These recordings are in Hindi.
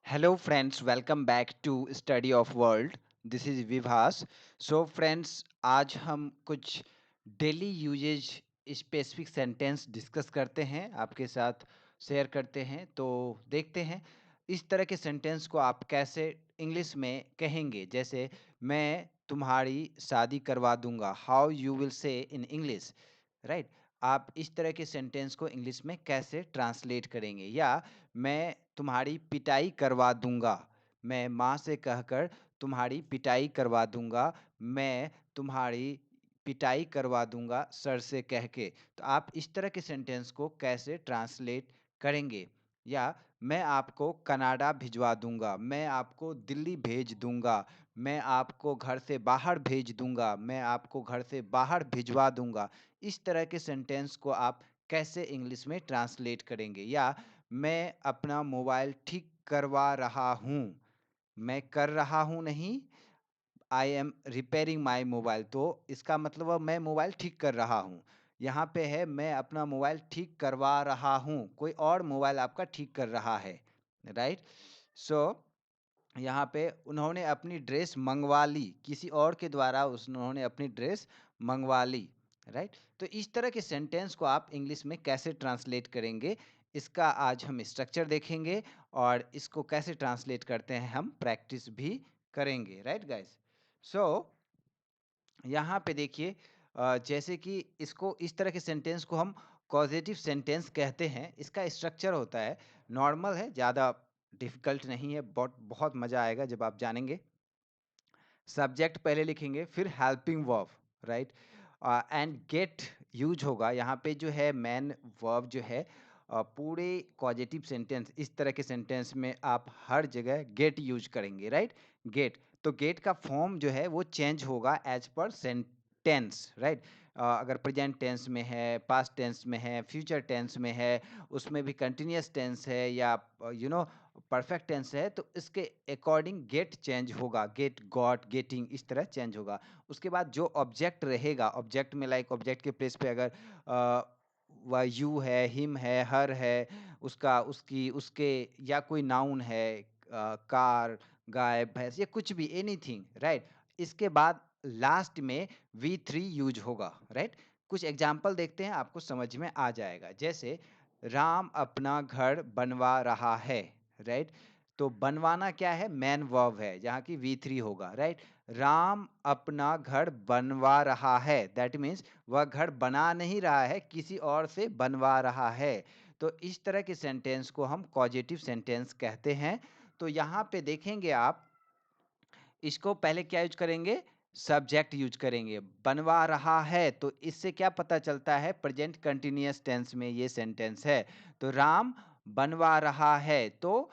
Hello friends, welcome back to Study of World. This is Vivas. So friends, आज हम कुछ daily uses specific sentence discuss करते हैं, आपके साथ शेयर करते हैं। तो देखते हैं इस तरह के सेंटेंस को आप कैसे इंग्लिश में कहेंगे। जैसे मैं तुम्हारी शादी करवा दूंगा, how you will say in English, right. आप इस तरह के सेंटेंस को इंग्लिश में कैसे ट्रांसलेट करेंगे। या मैं तुम्हारी पिटाई करवा दूंगा, मैं माँ से कहकर तुम्हारी पिटाई करवा दूंगा, मैं तुम्हारी पिटाई करवा दूंगा सर से कह के। तो आप इस तरह के सेंटेंस को कैसे ट्रांसलेट करेंगे। या मैं आपको कनाडा भिजवा दूंगा, मैं आपको दिल्ली भेज दूंगा, मैं आपको घर से बाहर भेज दूंगा, मैं आपको घर से बाहर भिजवा दूंगा। इस तरह के सेंटेंस को आप कैसे इंग्लिश में ट्रांसलेट करेंगे। या मैं अपना मोबाइल ठीक करवा रहा हूँ, मैं कर रहा हूँ नहीं, I am repairing my mobile. तो इसका मतलब मैं मोबाइल ठीक कर रहा हूँ। यहाँ पे है मैं अपना मोबाइल ठीक करवा रहा हूँ, कोई और मोबाइल आपका ठीक कर रहा है, राइट। सो यहाँ पे उन्होंने अपनी ड्रेस मंगवा ली, किसी और के द्वारा उन्होंने अपनी ड्रेस मंगवा ली, राइट। तो इस तरह के सेंटेंस को आप इंग्लिश में कैसे ट्रांसलेट करेंगे, इसका आज हम स्ट्रक्चर देखेंगे और इसको कैसे ट्रांसलेट करते हैं हम प्रैक्टिस भी करेंगे, राइट गाइस। सो यहाँ पे देखिए, जैसे कि इसको इस तरह के सेंटेंस को हम कॉजेटिव सेंटेंस कहते हैं। इसका स्ट्रक्चर होता है, नॉर्मल है, ज़्यादा डिफिकल्ट नहीं है, बहुत बहुत मज़ा आएगा जब आप जानेंगे। सब्जेक्ट पहले लिखेंगे, फिर helping verb, right, and get use होगा। यहाँ पे जो है मेन वर्ब जो है, पूरे कॉजेटिव सेंटेंस इस तरह के सेंटेंस में आप हर जगह गेट यूज करेंगे, राइट। गेट, तो गेट का फॉर्म जो है वो चेंज होगा एज पर सेंटेंस, राइट। अगर प्रेजेंट टेंस में है, पास्ट टेंस में है, फ्यूचर टेंस में है, उसमें भी कंटिन्यूस टेंस है या परफेक्ट टेंस है, तो इसके अकॉर्डिंग गेट चेंज होगा, गेट, गॉट, गेटिंग, इस तरह चेंज होगा। उसके बाद जो ऑब्जेक्ट रहेगा, ऑब्जेक्ट में लाइक ऑब्जेक्ट के प्लेस पे अगर वह यू है, हिम है, हर है, उसका, उसकी, उसके, या कोई नाउन है, कार, गाय, भैंस, या कुछ भी, एनीथिंग, राइट। इसके बाद लास्ट में वी थ्री यूज होगा, राइट। कुछ एग्जाम्पल देखते हैं, आपको समझ में आ जाएगा। जैसे राम अपना घर बनवा रहा है, राइट। तो बनवाना क्या है, मैन वर्ब है, जहाँ की वी थ्री होगा, राइट। राम अपना घर बनवा रहा है, दैट मीन्स वह घर बना नहीं रहा है, किसी और से बनवा रहा है। तो इस तरह के सेंटेंस को हम कॉजेटिव सेंटेंस कहते हैं। तो यहाँ पे देखेंगे आप, इसको पहले क्या यूज करेंगे, सब्जेक्ट यूज करेंगे। बनवा रहा है, तो इससे क्या पता चलता है, प्रेजेंट कंटिन्यूअस टेंस में ये सेंटेंस है। तो राम बनवा रहा है, तो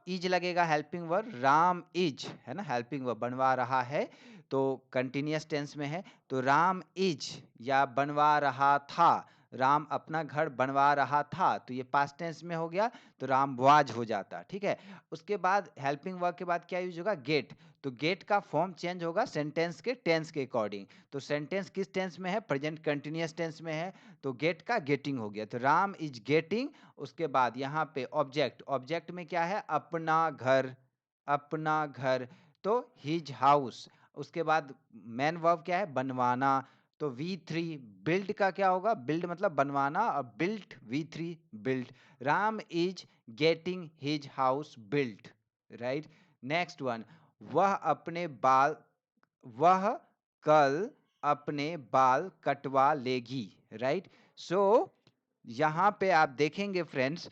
इज लगेगा, हेल्पिंग वर्ब, राम इज, है ना, हेल्पिंग वर्ब, बनवा रहा है तो कंटिन्यूअस टेंस में है। तो राम इज, या बनवा रहा था, राम अपना घर बनवा रहा था, तो ये पास्ट टेंस में हो गया, तो राम वाज हो जाता, ठीक है। उसके बाद हेल्पिंग वर्ब के बाद क्या यूज होगा, गेट। तो गेट का फॉर्म चेंज होगा सेंटेंस के टेंस के अकॉर्डिंग। तो सेंटेंस किस टेंस में है, प्रेजेंट कंटिन्यूअस टेंस में है, तो गेट का गेटिंग हो गया, तो राम इज गेटिंग। उसके बाद यहाँ पे ऑब्जेक्ट, ऑब्जेक्ट में क्या है, अपना घर, अपना घर, तो हिज हाउस। उसके बाद मेन वर्ब क्या है, बनवाना, तो वी थ्री। बिल्ड का क्या होगा, बिल्ड मतलब बनवाना, और built, we three, built. Ram is getting his house built, right. Next one, वह अपने बाल, वह कल अपने बाल कटवा लेगी, राइट। सो यहाँ पे आप देखेंगे फ्रेंड्स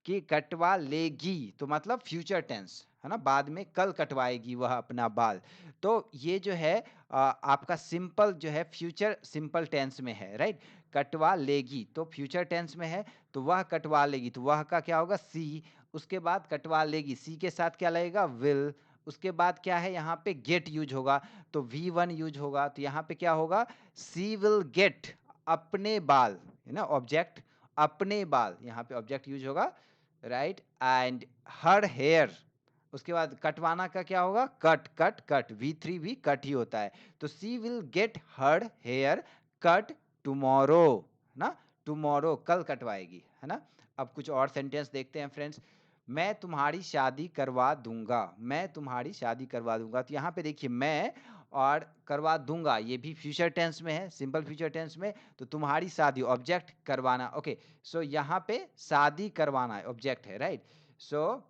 कि कटवा लेगी तो मतलब फ्यूचर टेंस है ना, बाद में कल कटवाएगी वह अपना बाल। तो ये जो है आपका सिंपल जो है फ्यूचर सिंपल टेंस में है, राइट। कटवा लेगी तो फ्यूचर टेंस में है, तो वह कटवा लेगी, तो वह का क्या होगा, सी। उसके बाद कटवा लेगी, सी के साथ क्या लगेगा, विल। उसके बाद क्या है, यहाँ पे गेट यूज होगा, तो वी वन यूज होगा, तो यहाँ पे क्या होगा, सी विल गेट अपने बाल, है ना, ऑब्जेक्ट, अपने बाल, यहाँ पे ऑब्जेक्ट यूज होगा, राइट। एंड हर हेयर, उसके बाद कटवाना का क्या होगा, cut, cut, cut, V three भी कट ही होता है, तो she will get her hair cut tomorrow, ना, टुमारो कल कटवाएगी, है ना। अब कुछ और सेंटेंस देखते हैं फ्रेंड्स। मैं तुम्हारी शादी करवा दूंगा, मैं तुम्हारी शादी करवा दूंगा। तो यहाँ पे देखिए मैं और करवा दूंगा ये भी फ्यूचर टेंस में है, सिंपल फ्यूचर टेंस में। तो तुम्हारी शादी ऑब्जेक्ट, करवाना, ओके। सो यहाँ पे शादी करवाना ऑब्जेक्ट है, राइट। सो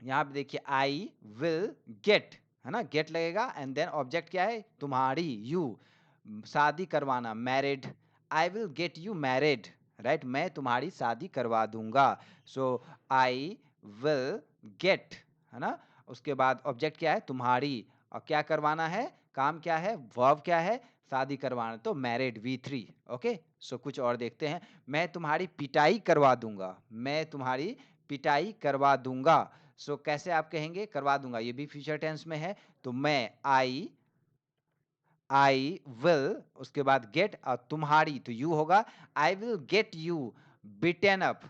यहाँ पे देखिए आई विल गेट, है ना, गेट लगेगा एंड देन ऑब्जेक्ट क्या है, तुम्हारी, यू, शादी करवाना, married, I will get you married, right, मैं तुम्हारी शादी करवा दूंगा। सो आई विल गेट, है ना, उसके बाद ऑब्जेक्ट क्या है, तुम्हारी, और क्या करवाना है, काम क्या है, वर्ब क्या है, शादी करवाना, तो मैरिड, V3, ओके। सो कुछ और देखते हैं। मैं तुम्हारी पिटाई करवा दूंगा, मैं तुम्हारी पिटाई करवा दूंगा। सो कैसे आप कहेंगे करवा दूंगा, ये भी फ्यूचर टेंस में है। तो मैं आई विल, उसके बाद गेट, और तुम्हारी तो यू होगा, I will get you bitten up,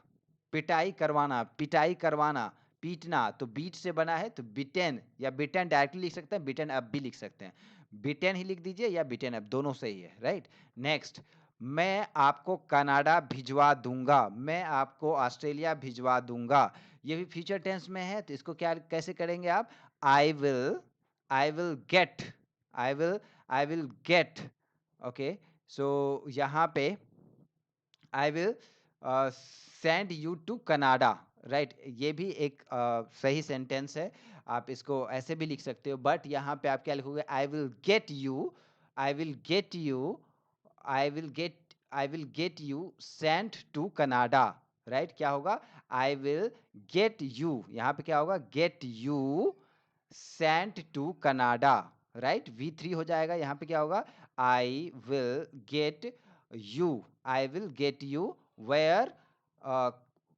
पिटाई करवाना, पिटाई करवाना, पीटना, तो बीट से बना है तो बिटेन, या बिटेन डायरेक्टली लिख सकते हैं, बिटेन अप भी लिख सकते हैं, बिटेन ही लिख दीजिए या बिटेन अप, दोनों सही है, राइट। नेक्स्ट, मैं आपको कनाडा भिजवा दूंगा, मैं आपको ऑस्ट्रेलिया भिजवा दूंगा, ये भी फ्यूचर टेंस में है। तो इसको क्या कैसे करेंगे आप, I will get, I will I will get, okay. So यहाँ पे I will send you to Canada, right, ये भी एक सही सेंटेंस है। आप इसको ऐसे भी लिख सकते हो, बट यहाँ पे आप क्या लिखोगे, I will get you, I will get you, I will get you sent to Canada, right. क्या होगा, आई विल गेट यू, यहाँ पे क्या होगा, get you sent to Canada, right, V3 हो जाएगा। यहाँ पे क्या होगा, I will get you, I will get you where,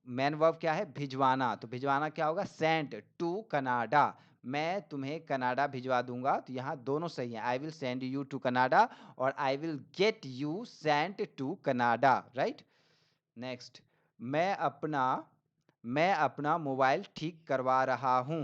main verb क्या है, भिजवाना, तो भिजवाना क्या होगा, सेंट टू कनाडा, मैं तुम्हें कनाडा भिजवा दूंगा। तो यहाँ दोनों सही है, I will send you to Canada और I will get you sent to Canada, right. Next, मैं अपना मैं अपना मोबाइल ठीक करवा रहा हूँ,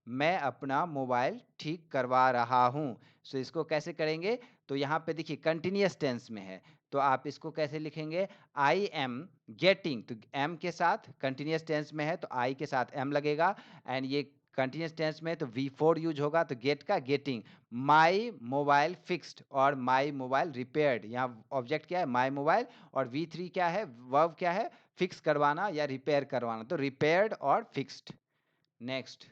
मैं अपना मोबाइल ठीक करवा रहा हूँ। सो इसको कैसे करेंगे, तो यहाँ पे देखिए कंटिन्यूअस टेंस में है, तो आप इसको कैसे लिखेंगे, आई एम गेटिंग, तो एम के साथ, कंटिन्यूअस टेंस में है तो आई के साथ एम लगेगा, एंड ये कंटिन्यूअस टेंस में तो V4 यूज होगा, तो गेट का गेटिंग, माई मोबाइल फिक्स्ड और माई मोबाइल रिपेयर्ड, यहाँ ऑब्जेक्ट क्या है, माई मोबाइल, और V3 क्या है, वर्ब क्या है, फिक्स करवाना या रिपेयर करवाना, तो रिपेयर्ड और फिक्स्ड। नेक्स्ट,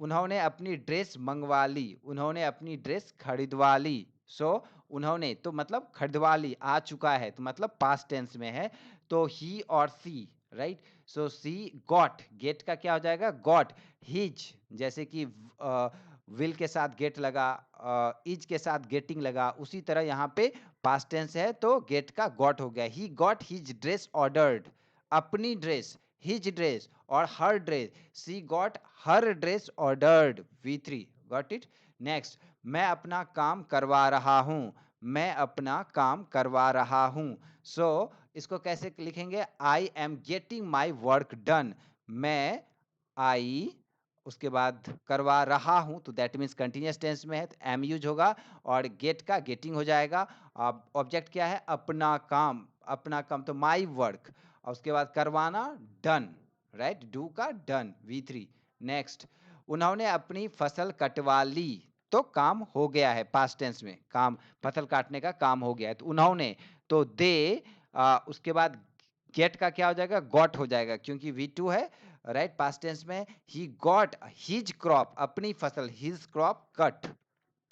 उन्होंने अपनी ड्रेस मंगवा ली, उन्होंने अपनी ड्रेस खरीदवा ली। सो उन्होंने तो मतलब खरीदवा ली, आ चुका है, तो मतलब पास्ट टेंस में है, तो ही और सी, राइट। सो सी गॉट, गेट का क्या हो जाएगा, गॉट, हिज, जैसे कि विल के साथ गेट लगा, इज के साथ गेटिंग लगा, उसी तरह यहाँ पे पास्ट टेंस है तो गेट का गॉट हो गया। He got his dress ordered, अपनी ड्रेस, हिज ड्रेस, और her dress, she got her dress ordered, V3, got it. Next, मैं अपना काम करवा रहा हूँ, मैं अपना काम करवा रहा हूँ। सो इसको कैसे लिखेंगे, I am getting my work done, मैं आई, उसके बाद करवा रहा हूँ, तो दैट मीन्स कंटिन्यूअस टेंस में है तो एम यूज होगा, और गेट का गेटिंग हो जाएगा। अब ऑब्जेक्ट क्या है, अपना काम, अपना काम तो माई वर्क, और उसके बाद करवाना, डन, राइट, डू का डन, V3। नेक्स्ट, उन्होंने अपनी फसल कटवा ली, तो काम हो गया है, पास्ट टेंस में काम, फसल काटने का काम हो गया है, तो उन्होंने, तो दे, उसके बाद गेट का क्या हो जाएगा, गॉट हो जाएगा, क्योंकि V2 है, राइट, पास्ट टेंस में। ही गॉट हिज क्रॉप, अपनी फसल, his crop cut,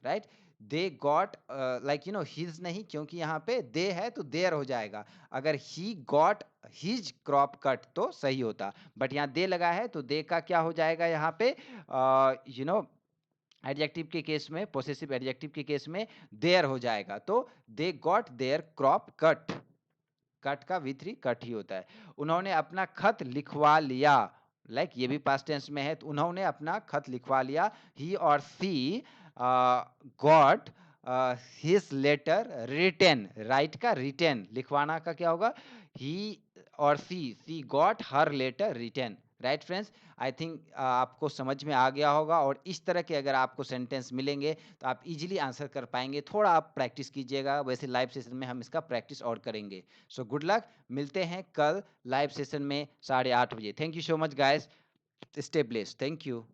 right. They got, like his नहीं, क्योंकि यहाँ पे दे है तो देयर हो जाएगा, अगर ही गॉट हिज क्रॉप कट तो सही होता, बट यहाँ दे लगा है तो दे का क्या हो जाएगा यहाँ पे, एडजेक्टिव के केस में, पोसेसिव एडजेक्टिव के केस में देयर हो जाएगा, तो they got their crop cut, cut का V3 कट ही होता है। उन्होंने अपना खत लिखवा लिया, लाइक ये भी पास्ट टेंस में है, तो उन्होंने अपना खत लिखवा लिया, ही और she got his letter written, right का रिटेन, लिखवाना का क्या होगा, ही और she got her letter written, right friends? I think आपको समझ में आ गया होगा और इस तरह के अगर आपको सेंटेंस मिलेंगे तो आप इजीली आंसर कर पाएँगे। थोड़ा आप प्रैक्टिस कीजिएगा, वैसे लाइव सेशन में हम इसका प्रैक्टिस और करेंगे। सो गुड लक, मिलते हैं कल लाइव सेशन में 8:30 बजे। Thank you so much guys, stay blessed. Thank you.